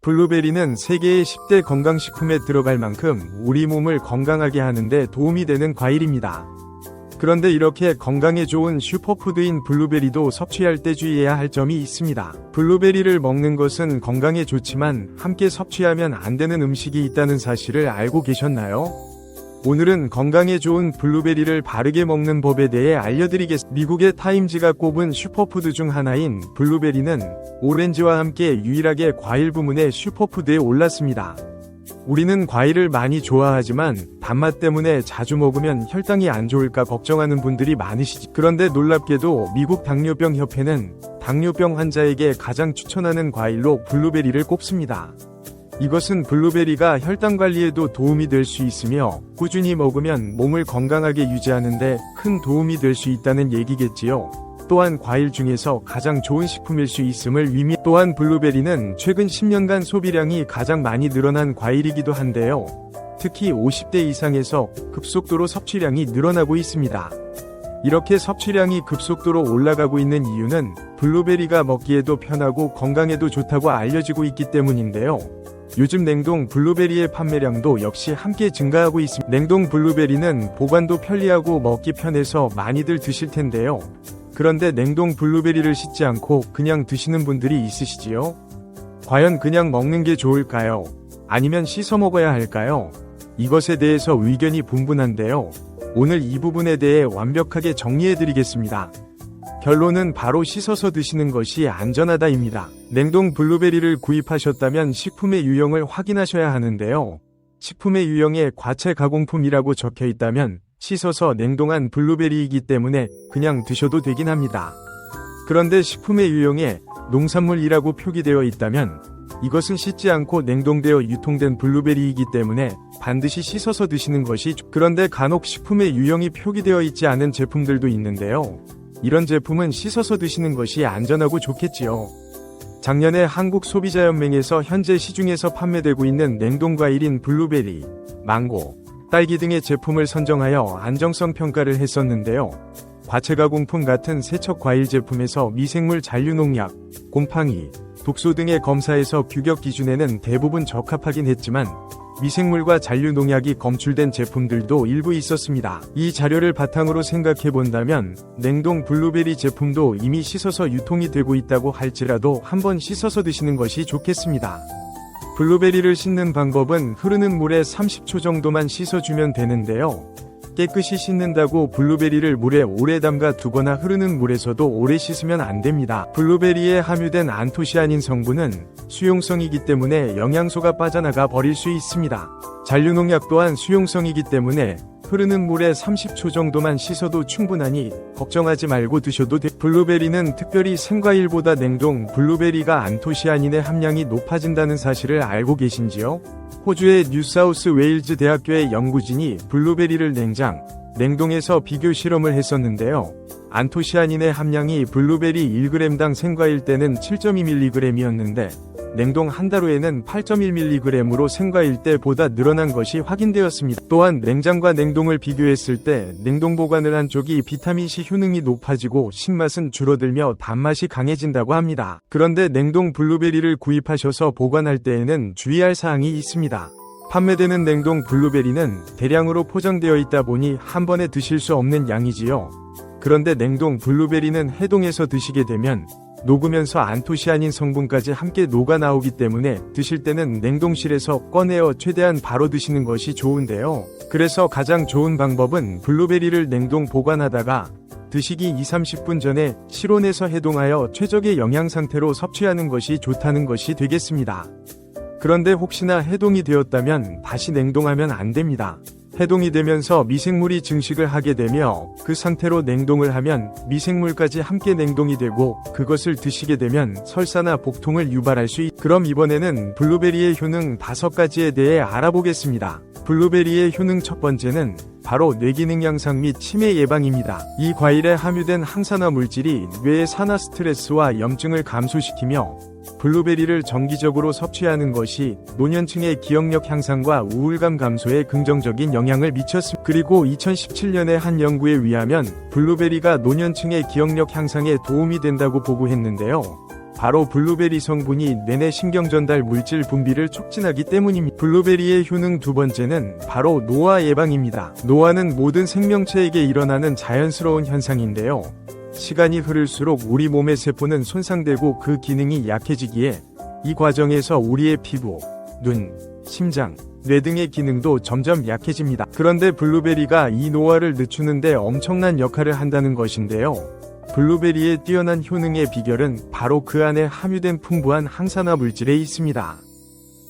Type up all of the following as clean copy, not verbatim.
블루베리는 세계의 10대 건강식품에 들어갈 만큼 우리 몸을 건강하게 하는데 도움이 되는 과일입니다. 그런데 이렇게 건강에 좋은 슈퍼푸드인 블루베리도 섭취할 때 주의해야 할 점이 있습니다. 블루베리를 먹는 것은 건강에 좋지만 함께 섭취하면 안 되는 음식이 있다는 사실을 알고 계셨나요? 오늘은 건강에 좋은 블루베리를 바르게 먹는 법에 대해 알려드리겠습니다. 미국의 타임즈가 꼽은 슈퍼푸드 중 하나인 블루베리는 오렌지와 함께 유일하게 과일 부문의 슈퍼푸드에 올랐습니다. 우리는 과일을 많이 좋아하지만 단맛 때문에 자주 먹으면 혈당이 안 좋을까 걱정하는 분들이 많으시죠. 그런데 놀랍게도 미국 당뇨병 협회는 당뇨병 환자에게 가장 추천하는 과일로 블루베리를 꼽습니다. 이것은 블루베리가 혈당 관리에도 도움이 될 수 있으며 꾸준히 먹으면 몸을 건강하게 유지하는데 큰 도움이 될 수 있다는 얘기겠지요. 또한 과일 중에서 가장 좋은 식품일 수 있음을 또한 블루베리는 최근 10년간 소비량이 가장 많이 늘어난 과일이기도 한데요. 특히 50대 이상에서 급속도로 섭취량이 늘어나고 있습니다. 이렇게 섭취량이 급속도로 올라가고 있는 이유는 블루베리가 먹기에도 편하고 건강에도 좋다고 알려지고 있기 때문인데요. 요즘 냉동 블루베리의 판매량도 역시 함께 증가하고 있습니다. 냉동 블루베리는 보관도 편리하고 먹기 편해서 많이들 드실 텐데요. 그런데 냉동 블루베리를 씻지 않고 그냥 드시는 분들이 있으시지요? 과연 그냥 먹는 게 좋을까요? 아니면 씻어 먹어야 할까요? 이것에 대해서 의견이 분분한데요. 오늘 이 부분에 대해 완벽하게 정리해드리겠습니다. 결론은 바로 씻어서 드시는 것이 안전하다입니다. 냉동 블루베리를 구입하셨다면 식품의 유형을 확인하셔야 하는데요. 식품의 유형에 과체 가공품이라고 적혀 있다면 씻어서 냉동한 블루베리이기 때문에 그냥 드셔도 되긴 합니다. 그런데 식품의 유형에 농산물이라고 표기되어 있다면 이것은 씻지 않고 냉동되어 유통된 블루베리이기 때문에 반드시 씻어서 드시는 것이 그런데 간혹 식품의 유형이 표기되어 있지 않은 제품들도 있는데요. 이런 제품은 씻어서 드시는 것이 안전하고 좋겠지요. 작년에 한국소비자연맹에서 현재 시중에서 판매되고 있는 냉동과일인 블루베리, 망고, 딸기 등의 제품을 선정하여 안정성 평가를 했었는데요. 과체가공품 같은 세척과일 제품에서 미생물 잔류농약, 곰팡이, 독소 등의 검사에서 규격 기준에는 대부분 적합하긴 했지만 미생물과 잔류농약이 검출된 제품들도 일부 있었습니다. 이 자료를 바탕으로 생각해 본다면 냉동 블루베리 제품도 이미 씻어서 유통이 되고 있다고 할지라도 한번 씻어서 드시는 것이 좋겠습니다. 블루베리를 씻는 방법은 흐르는 물에 30초 정도만 씻어주면 되는데요. 깨끗이 씻는다고 블루베리를 물에 오래 담가 두거나 흐르는 물에서도 오래 씻으면 안 됩니다. 블루베리에 함유된 안토시아닌 성분은 수용성이기 때문에 영양소가 빠져나가 버릴 수 있습니다. 잔류농약 또한 수용성이기 때문에 흐르는 물에 30초 정도만 씻어도 충분하니 걱정하지 말고 드셔도 돼요. 블루베리는 특별히 생과일보다 냉동 블루베리가 안토시아닌의 함량이 높아진다는 사실을 알고 계신지요? 호주의 뉴사우스 웨일즈 대학교의 연구진이 블루베리를 냉동해서 비교 실험을 했었는데요. 안토시아닌의 함량이 블루베리 1g당 생과일 때는 7.2mg이었는데 냉동 한 달 후에는 8.1mg으로 생과일 때보다 늘어난 것이 확인되었습니다. 또한 냉장과 냉동을 비교했을 때 냉동 보관을 한 쪽이 비타민C 효능이 높아지고 신맛은 줄어들며 단맛이 강해진다고 합니다. 그런데 냉동 블루베리를 구입하셔서 보관할 때에는 주의할 사항이 있습니다. 판매되는 냉동 블루베리는 대량으로 포장되어 있다 보니 한 번에 드실 수 없는 양이지요. 그런데 냉동 블루베리는 해동해서 드시게 되면 녹으면서 안토시아닌 성분까지 함께 녹아 나오기 때문에 드실 때는 냉동실에서 꺼내어 최대한 바로 드시는 것이 좋은데요. 그래서 가장 좋은 방법은 블루베리를 냉동 보관하다가 드시기 2-30분 전에 실온에서 해동하여 최적의 영양 상태로 섭취하는 것이 좋다는 것이 되겠습니다. 그런데 혹시나 해동이 되었다면 다시 냉동하면 안 됩니다. 해동이 되면서 미생물이 증식을 하게 되며 그 상태로 냉동을 하면 미생물까지 함께 냉동이 되고 그것을 드시게 되면 설사나 복통을 유발할 수 그럼 이번에는 블루베리의 효능 5가지에 대해 알아보겠습니다. 블루베리의 효능 첫 번째는 바로 뇌기능 향상 및 치매 예방입니다. 이 과일에 함유된 항산화 물질이 뇌의 산화 스트레스와 염증을 감소시키며 블루베리를 정기적으로 섭취하는 것이 노년층의 기억력 향상과 우울감 감소에 긍정적인 영향을 미쳤습니다. 그리고 2017년에 한 연구에 의하면 블루베리가 노년층의 기억력 향상에 도움이 된다고 보고했는데요. 바로 블루베리 성분이 뇌내 신경전달 물질 분비를 촉진하기 때문입니다. 블루베리의 효능 두 번째는 바로 노화 예방입니다. 노화는 모든 생명체에게 일어나는 자연스러운 현상인데요. 시간이 흐를수록 우리 몸의 세포는 손상되고 그 기능이 약해지기에 이 과정에서 우리의 피부, 눈, 심장, 뇌 등의 기능도 점점 약해집니다. 그런데 블루베리가 이 노화를 늦추는데 엄청난 역할을 한다는 것인데요. 블루베리의 뛰어난 효능의 비결은 바로 그 안에 함유된 풍부한 항산화 물질에 있습니다.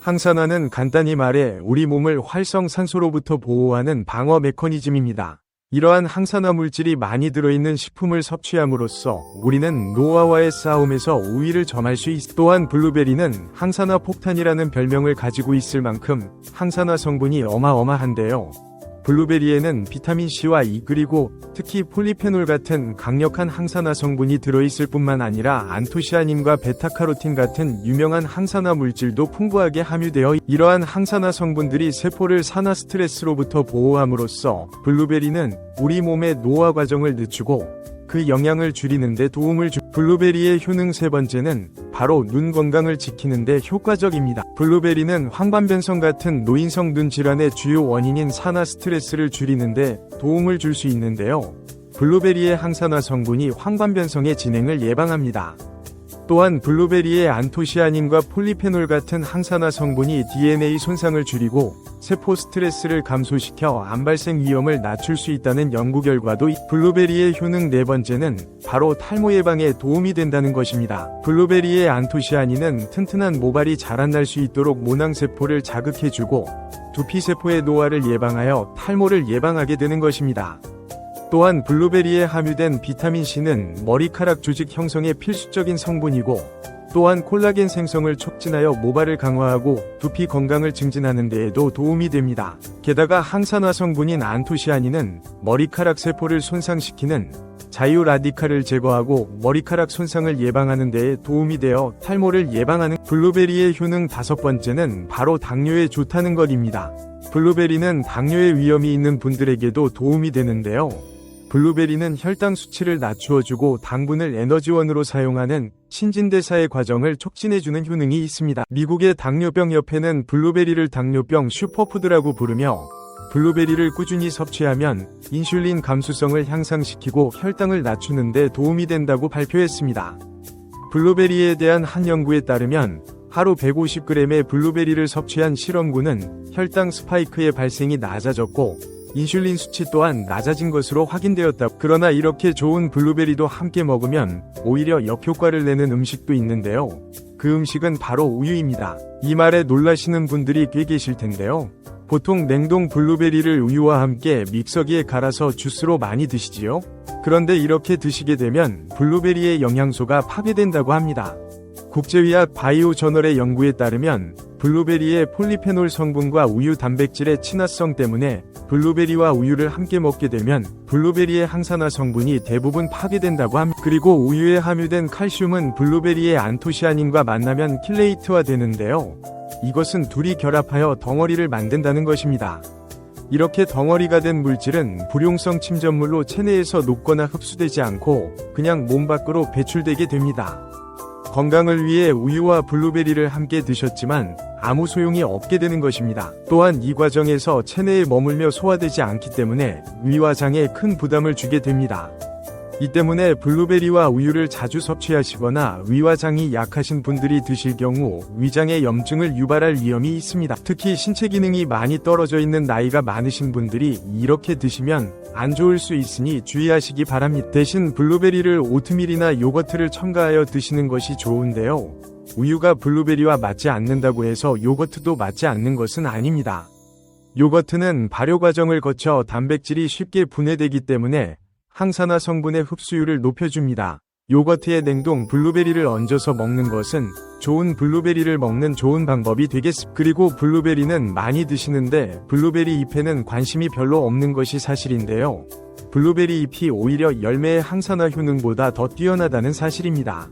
항산화는 간단히 말해 우리 몸을 활성산소로부터 보호하는 방어 메커니즘입니다. 이러한 항산화 물질이 많이 들어있는 식품을 섭취함으로써 우리는 노화와의 싸움에서 우위를 점할 수 있습니다. 또한 블루베리는 항산화 폭탄이라는 별명을 가지고 있을 만큼 항산화 성분이 어마어마한데요. 블루베리에는 비타민C와 E 그리고 특히 폴리페놀 같은 강력한 항산화 성분이 들어있을 뿐만 아니라 안토시아닌과 베타카로틴 같은 유명한 항산화 물질도 풍부하게 함유되어 이러한 항산화 성분들이 세포를 산화 스트레스로부터 보호함으로써 블루베리는 우리 몸의 노화 과정을 늦추고 그 영향을 줄이는 데 도움을 블루베리의 효능 세 번째는 바로 눈 건강을 지키는 데 효과적입니다. 블루베리는 황반변성 같은 노인성 눈 질환의 주요 원인인 산화 스트레스를 줄이는 데 도움을 줄 수 있는데요. 블루베리의 항산화 성분이 황반변성의 진행을 예방합니다. 또한 블루베리의 안토시아닌과 폴리페놀 같은 항산화 성분이 DNA 손상을 줄이고 세포 스트레스를 감소시켜 암 발생 위험을 낮출 수 있다는 연구 결과도 블루베리의 효능 네 번째는 바로 탈모 예방에 도움이 된다는 것입니다. 블루베리의 안토시아닌은 튼튼한 모발이 자라날 수 있도록 모낭세포를 자극해주고 두피세포의 노화를 예방하여 탈모를 예방하게 되는 것입니다. 또한 블루베리에 함유된 비타민C는 머리카락 조직 형성에 필수적인 성분이고 또한 콜라겐 생성을 촉진하여 모발을 강화하고 두피 건강을 증진하는 데에도 도움이 됩니다. 게다가 항산화 성분인 안토시아닌은 머리카락 세포를 손상시키는 자유 라디칼을 제거하고 머리카락 손상을 예방하는 데에 도움이 되어 탈모를 예방하는 블루베리의 효능 다섯 번째는 바로 당뇨에 좋다는 것입니다. 블루베리는 당뇨의 위험이 있는 분들에게도 도움이 되는데요. 블루베리는 혈당 수치를 낮추어주고 당분을 에너지원으로 사용하는 신진대사의 과정을 촉진해주는 효능이 있습니다. 미국의 당뇨병협회는 블루베리를 당뇨병 슈퍼푸드라고 부르며 블루베리를 꾸준히 섭취하면 인슐린 감수성을 향상시키고 혈당을 낮추는 데 도움이 된다고 발표했습니다. 블루베리에 대한 한 연구에 따르면 하루 150g의 블루베리를 섭취한 실험군은 혈당 스파이크의 발생이 낮아졌고 인슐린 수치 또한 낮아진 것으로 확인되었다. 그러나 이렇게 좋은 블루베리도 함께 먹으면 오히려 역효과를 내는 음식도 있는데요. 그 음식은 바로 우유입니다. 이 말에 놀라시는 분들이 꽤 계실 텐데요. 보통 냉동 블루베리를 우유와 함께 믹서기에 갈아서 주스로 많이 드시지요? 그런데 이렇게 드시게 되면 블루베리의 영양소가 파괴된다고 합니다. 국제의학 바이오 저널의 연구에 따르면 블루베리의 폴리페놀 성분과 우유 단백질의 친화성 때문에 블루베리와 우유를 함께 먹게 되면 블루베리의 항산화 성분이 대부분 파괴된다고 합니다. 그리고 우유에 함유된 칼슘은 블루베리의 안토시아닌과 만나면 킬레이트화 되는데요. 이것은 둘이 결합하여 덩어리를 만든다는 것입니다. 이렇게 덩어리가 된 물질은 불용성 침전물로 체내에서 녹거나 흡수되지 않고 그냥 몸 밖으로 배출되게 됩니다. 건강을 위해 우유와 블루베리를 함께 드셨지만 아무 소용이 없게 되는 것입니다. 또한 이 과정에서 체내에 머물며 소화되지 않기 때문에 위와 장에 큰 부담을 주게 됩니다. 이 때문에 블루베리와 우유를 자주 섭취하시거나 위와 장이 약하신 분들이 드실 경우 위장에 염증을 유발할 위험이 있습니다. 특히 신체 기능이 많이 떨어져 있는 나이가 많으신 분들이 이렇게 드시면 안 좋을 수 있으니 주의하시기 바랍니다. 대신 블루베리를 오트밀이나 요거트를 첨가하여 드시는 것이 좋은데요. 우유가 블루베리와 맞지 않는다고 해서 요거트도 맞지 않는 것은 아닙니다. 요거트는 발효 과정을 거쳐 단백질이 쉽게 분해되기 때문에 항산화 성분의 흡수율을 높여줍니다. 요거트에 냉동 블루베리를 얹어서 먹는 것은 좋은 블루베리를 먹는 좋은 방법이 되겠습니다. 그리고 블루베리는 많이 드시는데 블루베리 잎에는 관심이 별로 없는 것이 사실인데요. 블루베리 잎이 오히려 열매의 항산화 효능보다 더 뛰어나다는 사실입니다.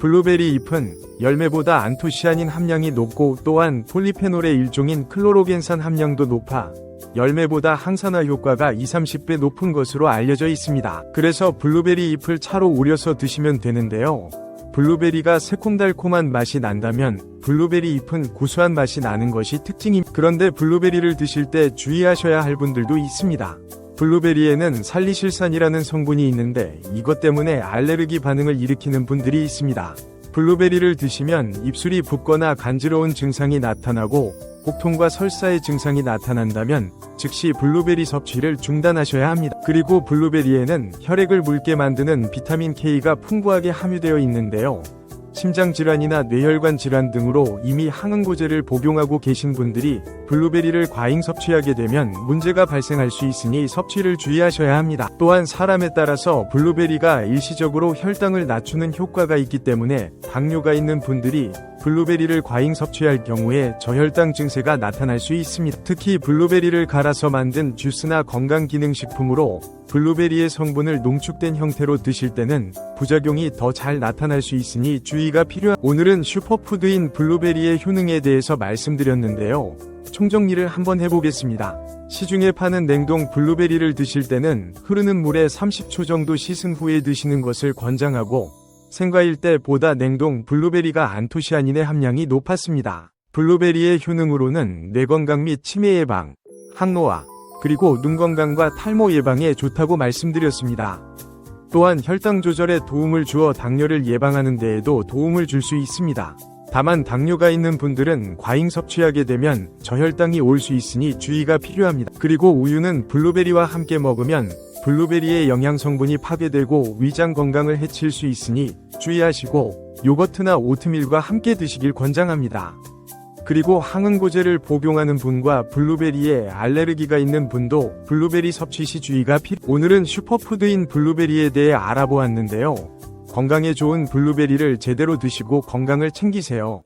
블루베리 잎은 열매보다 안토시아닌 함량이 높고 또한 폴리페놀의 일종인 클로로겐산 함량도 높아 열매보다 항산화 효과가 20-30배 높은 것으로 알려져 있습니다. 그래서 블루베리 잎을 차로 우려서 드시면 되는데요. 블루베리가 새콤달콤한 맛이 난다면 블루베리 잎은 구수한 맛이 나는 것이 특징입니다. 그런데 블루베리를 드실 때 주의하셔야 할 분들도 있습니다. 블루베리에는 살리실산이라는 성분이 있는데 이것 때문에 알레르기 반응을 일으키는 분들이 있습니다. 블루베리를 드시면 입술이 붓거나 간지러운 증상이 나타나고 복통과 설사의 증상이 나타난다면 즉시 블루베리 섭취를 중단하셔야 합니다. 그리고 블루베리에는 혈액을 묽게 만드는 비타민 K가 풍부하게 함유되어 있는데요. 심장질환이나 뇌혈관 질환 등으로 이미 항응고제를 복용하고 계신 분들이 블루베리를 과잉 섭취하게 되면 문제가 발생할 수 있으니 섭취를 주의하셔야 합니다. 또한 사람에 따라서 블루베리가 일시적으로 혈당을 낮추는 효과가 있기 때문에 당뇨가 있는 분들이 블루베리를 과잉 섭취할 경우에 저혈당 증세가 나타날 수 있습니다. 특히 블루베리를 갈아서 만든 주스나 건강기능식품으로 블루베리의 성분을 농축된 형태로 드실 때는 부작용이 더 잘 나타날 수 있으니 주의가 필요합니다. 오늘은 슈퍼푸드인 블루베리의 효능에 대해서 말씀드렸는데요. 총정리를 한번 해보겠습니다. 시중에 파는 냉동 블루베리를 드실 때는 흐르는 물에 30초 정도 씻은 후에 드시는 것을 권장하고 생과일 때보다 냉동 블루베리가 안토시아닌의 함량이 높았습니다. 블루베리의 효능으로는 뇌 건강 및 치매 예방, 항노화, 그리고 눈 건강과 탈모 예방에 좋다고 말씀드렸습니다. 또한 혈당 조절에 도움을 주어 당뇨를 예방하는 데에도 도움을 줄 수 있습니다. 다만 당뇨가 있는 분들은 과잉 섭취하게 되면 저혈당이 올 수 있으니 주의가 필요합니다. 그리고 우유는 블루베리와 함께 먹으면 블루베리의 영양 성분이 파괴되고 위장 건강을 해칠 수 있으니 주의하시고 요거트나 오트밀과 함께 드시길 권장합니다. 그리고 항응고제를 복용하는 분과 블루베리에 알레르기가 있는 분도 블루베리 섭취 시 주의가 필요합니다. 오늘은 슈퍼푸드인 블루베리에 대해 알아보았는데요. 건강에 좋은 블루베리를 제대로 드시고 건강을 챙기세요.